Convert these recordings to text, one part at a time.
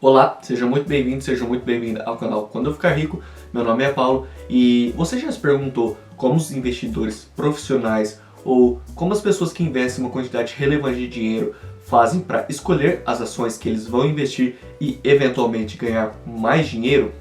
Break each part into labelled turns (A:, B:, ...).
A: Olá, seja muito bem-vindo, seja muito bem-vinda ao canal Quando Eu Ficar Rico. Meu nome é Paulo e você já se perguntou como os investidores profissionais ou como as pessoas que investem uma quantidade relevante de dinheiro fazem para escolher as ações que eles vão investir e eventualmente ganhar mais dinheiro?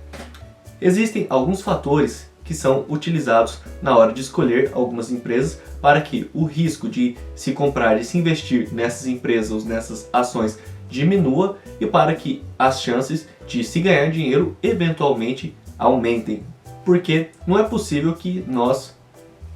A: Existem alguns fatores que são utilizados na hora de escolher algumas empresas para que o risco de se comprar e se investir nessas empresas, nessas ações, diminua e para que as chances de se ganhar dinheiro eventualmente aumentem. Porque não é possível que nós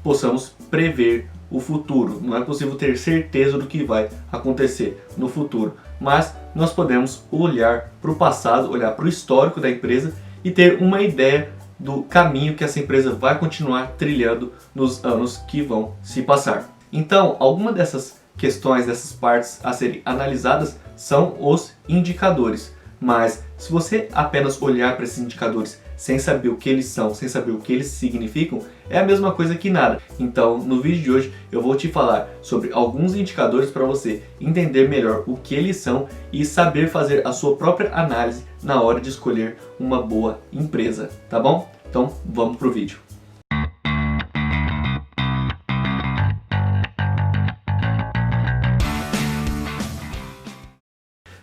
A: possamos prever o futuro, não é possível ter certeza do que vai acontecer no futuro, mas nós podemos olhar para o passado, olhar para o histórico da empresa e ter uma ideia do caminho que essa empresa vai continuar trilhando nos anos que vão se passar. Então, alguma dessas questões, dessas partes a serem analisadas são os indicadores. Mas se você apenas olhar para esses indicadores sem saber o que eles são, sem saber o que eles significam, é a mesma coisa que nada. Então, no vídeo de hoje eu vou te falar sobre alguns indicadores para você entender melhor o que eles são e saber fazer a sua própria análise na hora de escolher uma boa empresa, tá bom? Então, vamos pro vídeo.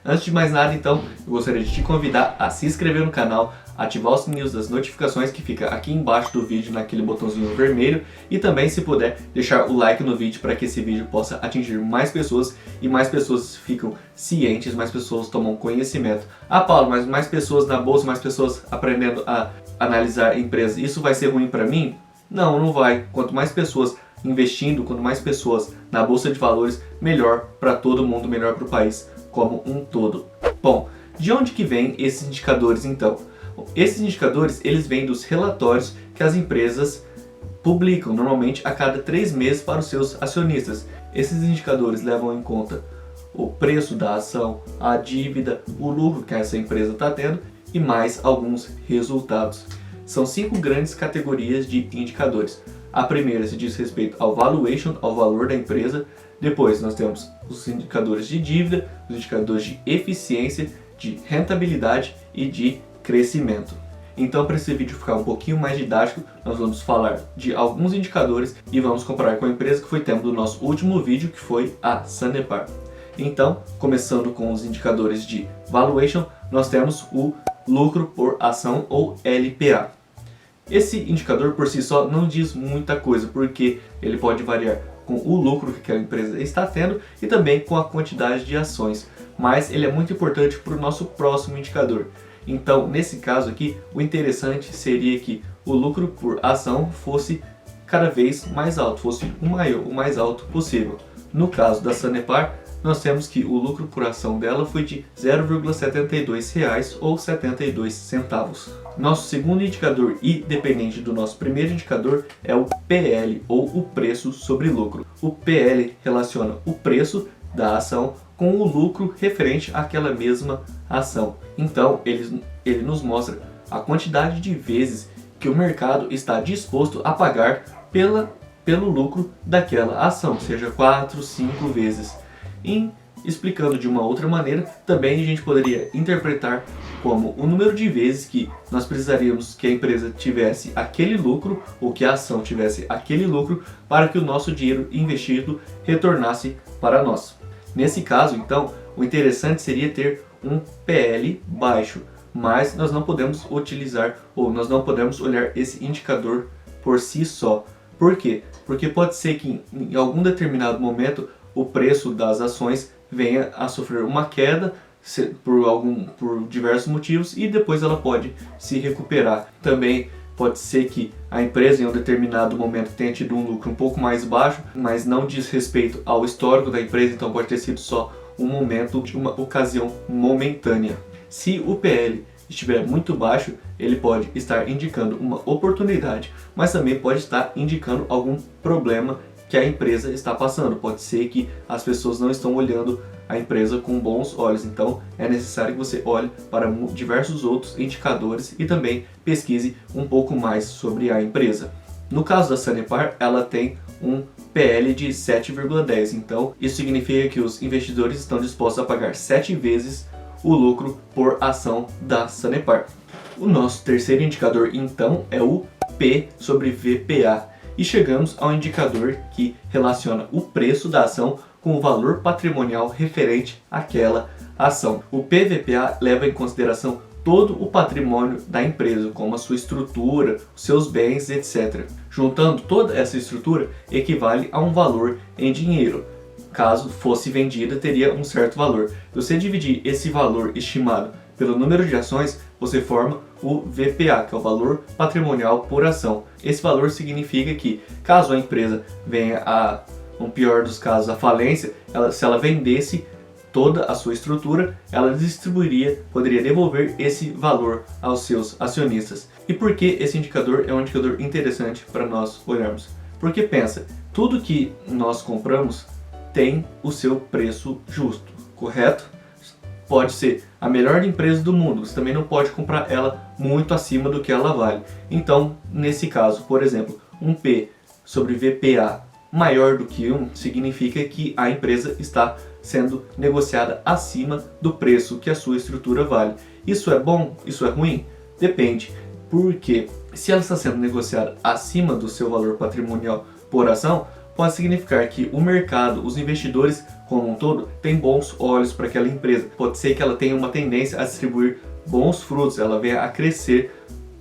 A: Antes de mais nada, então, eu gostaria de te convidar a se inscrever no canal, ativar os sininhos das notificações que fica aqui embaixo do vídeo, naquele botãozinho vermelho, e também, se puder, deixar o like no vídeo para que esse vídeo possa atingir mais pessoas e mais pessoas ficam cientes, mais pessoas tomam conhecimento. Ah, Paulo, mas mais pessoas na bolsa, mais pessoas aprendendo a analisar empresas, isso vai ser ruim para mim? Não, não vai. Quanto mais pessoas investindo, quanto mais pessoas na bolsa de valores, melhor para todo mundo, melhor para o país como um todo. Bom, de onde que vêm esses indicadores então? Esses indicadores eles vêm dos relatórios que as empresas publicam normalmente a cada 3 meses para os seus acionistas. Esses indicadores levam em conta o preço da ação, a dívida, o lucro que essa empresa está tendo e mais alguns resultados. São 5 grandes categorias de indicadores. A primeira se diz respeito ao valuation, ao valor da empresa. Depois nós temos os indicadores de dívida, os indicadores de eficiência, de rentabilidade e de crescimento. Então, para esse vídeo ficar um pouquinho mais didático, nós vamos falar de alguns indicadores e vamos comparar com a empresa que foi tema do nosso último vídeo, que foi a Sanepar. Então, começando com os indicadores de valuation, nós temos o lucro por ação ou LPA. Esse indicador por si só não diz muita coisa, porque ele pode variar com o lucro que aquela empresa está tendo e também com a quantidade de ações, mas ele é muito importante para o nosso próximo indicador. Então, nesse caso aqui, o interessante seria que o lucro por ação fosse cada vez mais alto, fosse o mais alto possível. No caso da Sanepar, nós temos que o lucro por ação dela foi de R$ 0,72 ou 72 centavos. Nosso segundo indicador, e dependente do nosso primeiro indicador, é o PL, ou o preço sobre lucro. O PL relaciona o preço da ação com o lucro referente àquela mesma ação. Então, ele nos mostra a quantidade de vezes que o mercado está disposto a pagar pelo lucro daquela ação, seja 4, 5 vezes. Explicando de uma outra maneira, também a gente poderia interpretar como o número de vezes que nós precisaríamos que a empresa tivesse aquele lucro ou que a ação tivesse aquele lucro para que o nosso dinheiro investido retornasse para nós. Nesse caso, então, o interessante seria ter um PL baixo, mas nós não podemos utilizar ou nós não podemos olhar esse indicador por si só. Por quê? Porque pode ser que em algum determinado momento o preço das ações venha a sofrer uma queda por diversos motivos e depois ela pode se recuperar. Também pode ser que a empresa em um determinado momento tenha tido um lucro um pouco mais baixo, mas não diz respeito ao histórico da empresa, então pode ter sido só um momento de uma ocasião momentânea. Se o PL estiver muito baixo, ele pode estar indicando uma oportunidade, mas também pode estar indicando algum problema que a empresa está passando. Pode ser que as pessoas não estão olhando a empresa com bons olhos, então é necessário que você olhe para diversos outros indicadores e também pesquise um pouco mais sobre a empresa. No caso da Sanepar, ela tem um PL de 7,10, então isso significa que os investidores estão dispostos a pagar 7 vezes o lucro por ação da Sanepar. O nosso terceiro indicador então é o P sobre VPA e chegamos ao indicador que relaciona o preço da ação com o valor patrimonial referente àquela ação. O PVPA leva em consideração todo o patrimônio da empresa, como a sua estrutura, os seus bens, etc. Juntando toda essa estrutura equivale a um valor em dinheiro. Caso fosse vendida, teria um certo valor. Se você dividir esse valor estimado pelo número de ações, você forma o VPA, que é o valor patrimonial por ação. Esse valor significa que, caso a empresa venha a, no pior dos casos, a falência, se ela vendesse toda a sua estrutura, ela poderia devolver esse valor aos seus acionistas. E por que esse indicador é um indicador interessante para nós olharmos? Porque pensa, tudo que nós compramos tem o seu preço justo, correto? Pode ser a melhor empresa do mundo, você também não pode comprar ela muito acima do que ela vale. Então, nesse caso, por exemplo, um P sobre VPA maior do que 1 significa que a empresa está sendo negociada acima do preço que a sua estrutura vale. Isso é bom? Isso é ruim? Depende. Porque se ela está sendo negociada acima do seu valor patrimonial por ação, pode significar que o mercado, os investidores como um todo, têm bons olhos para aquela empresa. Pode ser que ela tenha uma tendência a distribuir bons frutos, ela venha a crescer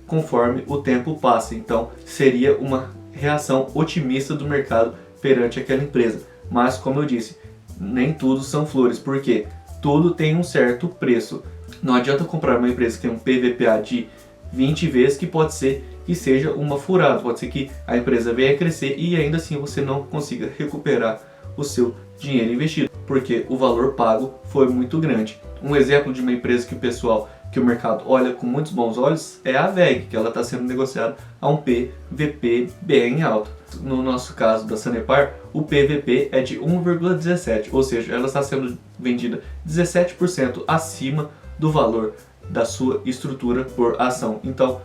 A: conforme o tempo passa. Então, seria uma reação otimista do mercado perante aquela empresa. Mas, como eu disse, nem tudo são flores, porque tudo tem um certo preço. Não adianta comprar uma empresa que tem um PVPA de 20 vezes, que pode ser que seja uma furada, pode ser que a empresa venha a crescer e ainda assim você não consiga recuperar o seu dinheiro investido, porque o valor pago foi muito grande. Um exemplo de uma empresa que o mercado olha com muitos bons olhos é a WEG, que ela está sendo negociada a um PVP bem alto. No nosso caso da Sanepar, o PVP é de 1,17, ou seja, ela está sendo vendida 17% acima do valor da sua estrutura por ação. Então,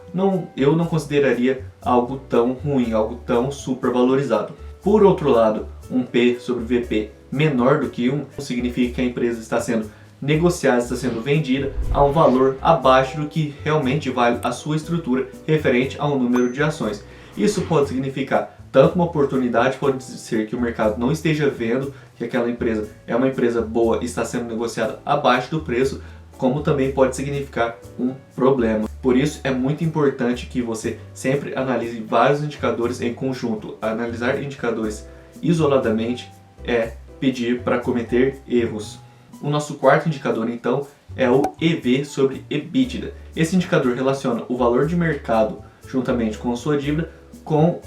A: eu não consideraria algo tão ruim, algo tão supervalorizado. Por outro lado, um P sobre VP menor do que 1 significa que a empresa está sendo negociada, está sendo vendida a um valor abaixo do que realmente vale a sua estrutura referente ao número de ações. Isso pode significar tanto uma oportunidade, pode ser que o mercado não esteja vendo que aquela empresa é uma empresa boa e está sendo negociada abaixo do preço, como também pode significar um problema. Por isso é muito importante que você sempre analise vários indicadores em conjunto. Analisar indicadores isoladamente é pedir para cometer erros. O nosso quarto indicador então é o EV sobre EBITDA. Esse indicador relaciona o valor de mercado juntamente com a sua dívida com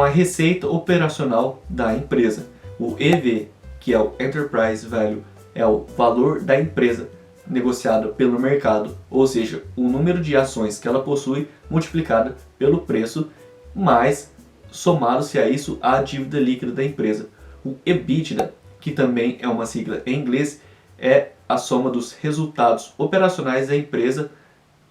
A: a receita operacional da empresa. O EV, que é o Enterprise Value, é o valor da empresa negociada pelo mercado, ou seja, o número de ações que ela possui multiplicada pelo preço, mais somado-se a isso a dívida líquida da empresa. O EBITDA, que também é uma sigla em inglês, é a soma dos resultados operacionais da empresa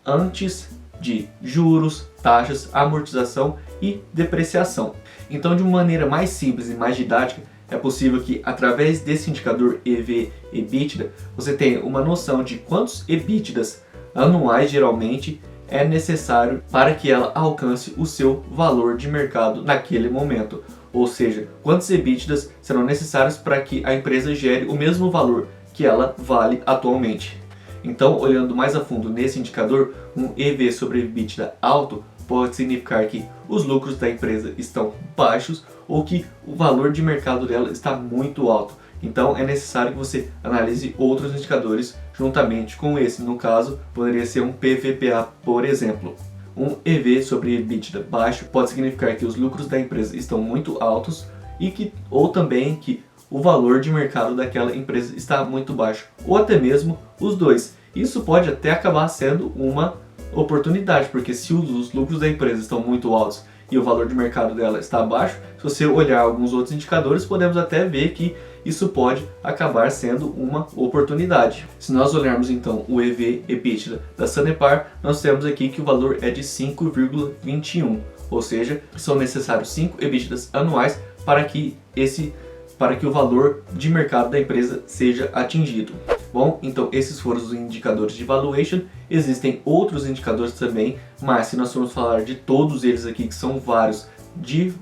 A: antes de juros, taxas, amortização e depreciação. Então, de uma maneira mais simples e mais didática, é possível que, através desse indicador EV/EBITDA, você tenha uma noção de quantos EBITDAs anuais, geralmente, é necessário para que ela alcance o seu valor de mercado naquele momento. Ou seja, quantos EBITDAs serão necessários para que a empresa gere o mesmo valor que ela vale atualmente. Então, olhando mais a fundo nesse indicador, um EV sobre EBITDA alto pode significar que os lucros da empresa estão baixos ou que o valor de mercado dela está muito alto. Então é necessário que você analise outros indicadores juntamente com esse. No caso, poderia ser um PVPA, por exemplo. Um EV sobre EBITDA baixo pode significar que os lucros da empresa estão muito altos ou também que o valor de mercado daquela empresa está muito baixo, ou até mesmo os dois. Isso pode até acabar sendo uma oportunidade, porque se os lucros da empresa estão muito altos e o valor de mercado dela está baixo, se você olhar alguns outros indicadores, podemos até ver que isso pode acabar sendo uma oportunidade. Se nós olharmos então o EV/EBITDA da Sanepar, nós temos aqui que o valor é de 5,21, ou seja, são necessários 5 EBITDAs anuais para que o valor de mercado da empresa seja atingido. Bom, então esses foram os indicadores de valuation. Existem outros indicadores também, mas se nós formos falar de todos eles aqui, que são vários,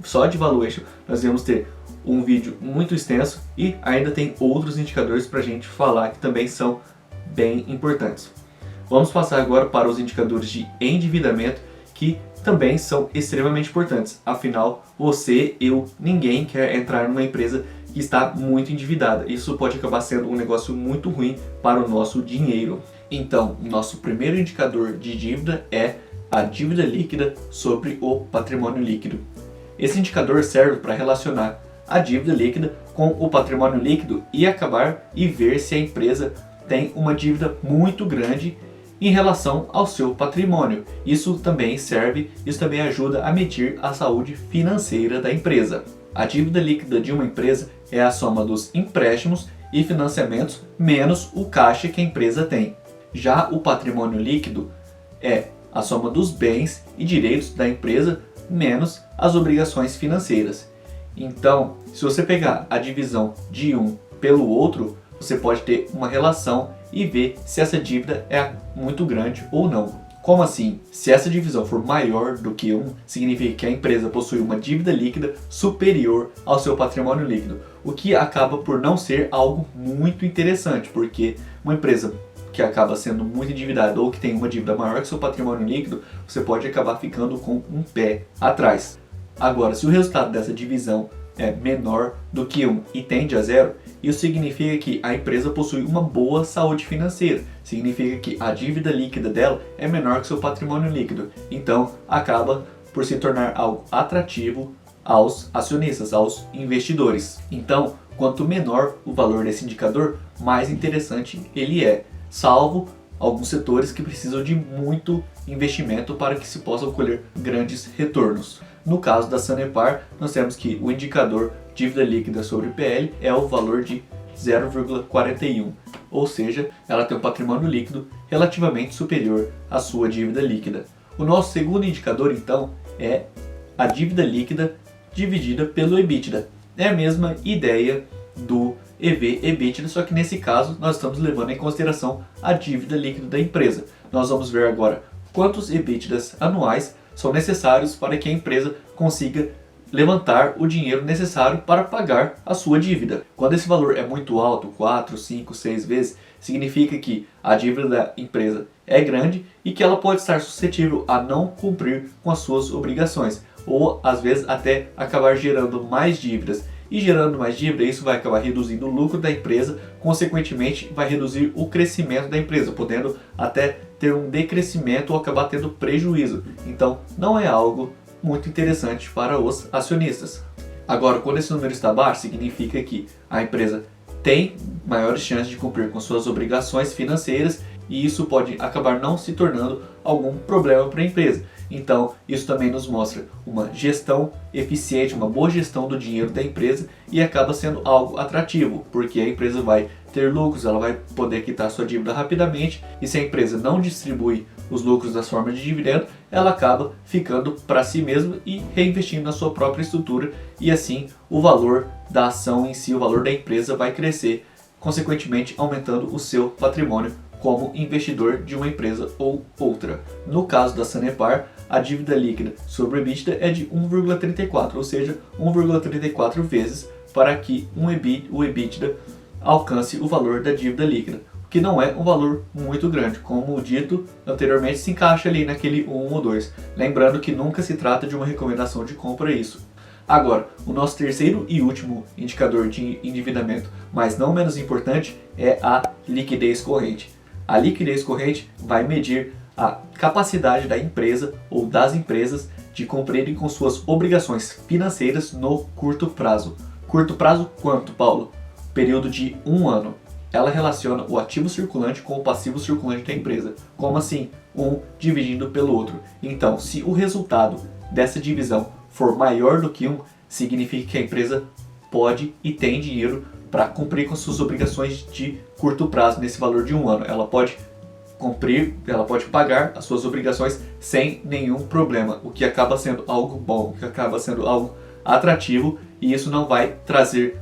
A: só de valuation, nós vamos ter um vídeo muito extenso e ainda tem outros indicadores para a gente falar que também são bem importantes. Vamos passar agora para os indicadores de endividamento, que também são extremamente importantes. Afinal, você, eu, ninguém quer entrar numa empresa que está muito endividada. Isso pode acabar sendo um negócio muito ruim para o nosso dinheiro. Então, nosso primeiro indicador de dívida é a dívida líquida sobre o patrimônio líquido. Esse indicador serve para relacionar a dívida líquida com o patrimônio líquido e acabar e ver se a empresa tem uma dívida muito grande em relação ao seu patrimônio. Isso também ajuda a medir a saúde financeira da empresa. A dívida líquida de uma empresa é a soma dos empréstimos e financiamentos menos o caixa que a empresa tem. Já o patrimônio líquido é a soma dos bens e direitos da empresa menos as obrigações financeiras. Então, se você pegar a divisão de um pelo outro, você pode ter uma relação e ver se essa dívida é muito grande ou não. Como assim? Se essa divisão for maior do que 1, significa que a empresa possui uma dívida líquida superior ao seu patrimônio líquido, o que acaba por não ser algo muito interessante, porque uma empresa que acaba sendo muito endividada ou que tem uma dívida maior que seu patrimônio líquido, você pode acabar ficando com um pé atrás. Agora, se o resultado dessa divisão é menor do que 1 e tende a 0, isso significa que a empresa possui uma boa saúde financeira. Significa que a dívida líquida dela é menor que seu patrimônio líquido. Então, acaba por se tornar algo atrativo aos acionistas, aos investidores. Então, quanto menor o valor desse indicador, mais interessante ele é, salvo alguns setores que precisam de muito investimento para que se possam colher grandes retornos. No caso da Sanepar, nós temos que o indicador dívida líquida sobre PL é o valor de 0,41, ou seja, ela tem um patrimônio líquido relativamente superior à sua dívida líquida. O nosso segundo indicador, então, é a dívida líquida dividida pelo EBITDA. É a mesma ideia do EV/EBITDA, só que nesse caso nós estamos levando em consideração a dívida líquida da empresa. Nós vamos ver agora quantos EBITDAs anuais são necessários para que a empresa consiga levantar o dinheiro necessário para pagar a sua dívida. Quando esse valor é muito alto, 4, 5, 6 vezes, significa que a dívida da empresa é grande e que ela pode estar suscetível a não cumprir com as suas obrigações, ou às vezes até acabar gerando mais dívidas. E gerando mais dívida, isso vai acabar reduzindo o lucro da empresa, consequentemente vai reduzir o crescimento da empresa, podendo até ter um decrescimento ou acabar tendo prejuízo. Então, não é algo muito interessante para os acionistas. Agora, quando esse número está baixo, significa que a empresa tem maiores chances de cumprir com suas obrigações financeiras e isso pode acabar não se tornando algum problema para a empresa. Então, isso também nos mostra uma gestão eficiente, uma boa gestão do dinheiro da empresa e acaba sendo algo atrativo, porque a empresa vai ter lucros, ela vai poder quitar sua dívida rapidamente e se a empresa não distribui os lucros das formas de dividendo, ela acaba ficando para si mesma e reinvestindo na sua própria estrutura e assim o valor da ação em si, o valor da empresa vai crescer, consequentemente aumentando o seu patrimônio como investidor de uma empresa ou outra. No caso da Sanepar, a dívida líquida sobre o EBITDA é de 1,34, ou seja, 1,34 vezes para que o EBITDA alcance o valor da dívida líquida, o que não é um valor muito grande, como dito anteriormente, se encaixa ali naquele 1 ou 2. Lembrando que nunca se trata de uma recomendação de compra isso. Agora, o nosso terceiro e último indicador de endividamento, mas não menos importante, é a liquidez corrente. A liquidez corrente vai medir a capacidade da empresa ou das empresas de cumprirem com suas obrigações financeiras no curto prazo. Curto prazo quanto, Paulo? Período de 1 ano. Ela relaciona o ativo circulante com o passivo circulante da empresa. Como assim? Um dividindo pelo outro. Então, se o resultado dessa divisão for maior do que 1, significa que a empresa pode e tem dinheiro para cumprir com suas obrigações de curto prazo nesse valor de 1 ano. Ela pode cumprir, ela pode pagar as suas obrigações sem nenhum problema, o que acaba sendo algo bom, o que acaba sendo algo atrativo e isso não vai trazer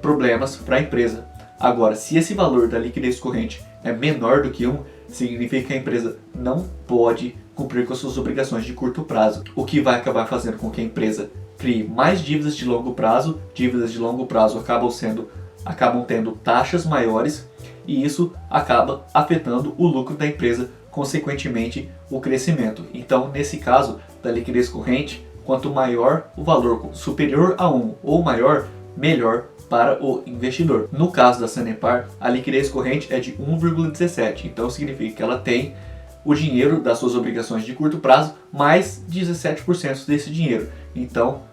A: problemas para a empresa. Agora, se esse valor da liquidez corrente é menor do que 1, significa que a empresa não pode cumprir com as suas obrigações de curto prazo, o que vai acabar fazendo com que a empresa crie mais dívidas de longo prazo. Dívidas de longo prazo acabam tendo taxas maiores e isso acaba afetando o lucro da empresa, consequentemente o crescimento. Então, nesse caso da liquidez corrente, quanto maior o valor, superior a 1 ou maior, melhor para o investidor. No caso da Sanepar, a liquidez corrente é de 1,17, então significa que ela tem o dinheiro das suas obrigações de curto prazo mais 17% desse dinheiro. Então,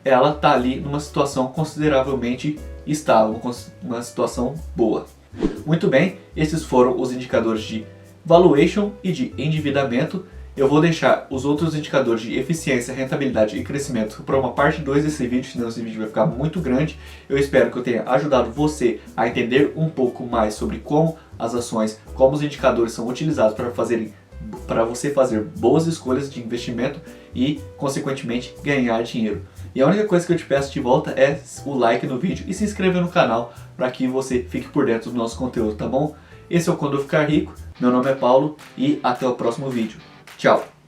A: ela está ali numa situação consideravelmente estável, uma situação boa. Muito bem, esses foram os indicadores de valuation e de endividamento. Eu vou deixar os outros indicadores de eficiência, rentabilidade e crescimento para uma parte 2 desse vídeo, senão esse vídeo vai ficar muito grande. Eu espero que eu tenha ajudado você a entender um pouco mais sobre como as ações, como os indicadores são utilizados para você fazer boas escolhas de investimento e, consequentemente, ganhar dinheiro. E a única coisa que eu te peço de volta é o like no vídeo e se inscrever no canal para que você fique por dentro do nosso conteúdo, tá bom? Esse é o Quando Eu Ficar Rico, meu nome é Paulo e até o próximo vídeo. Tchau!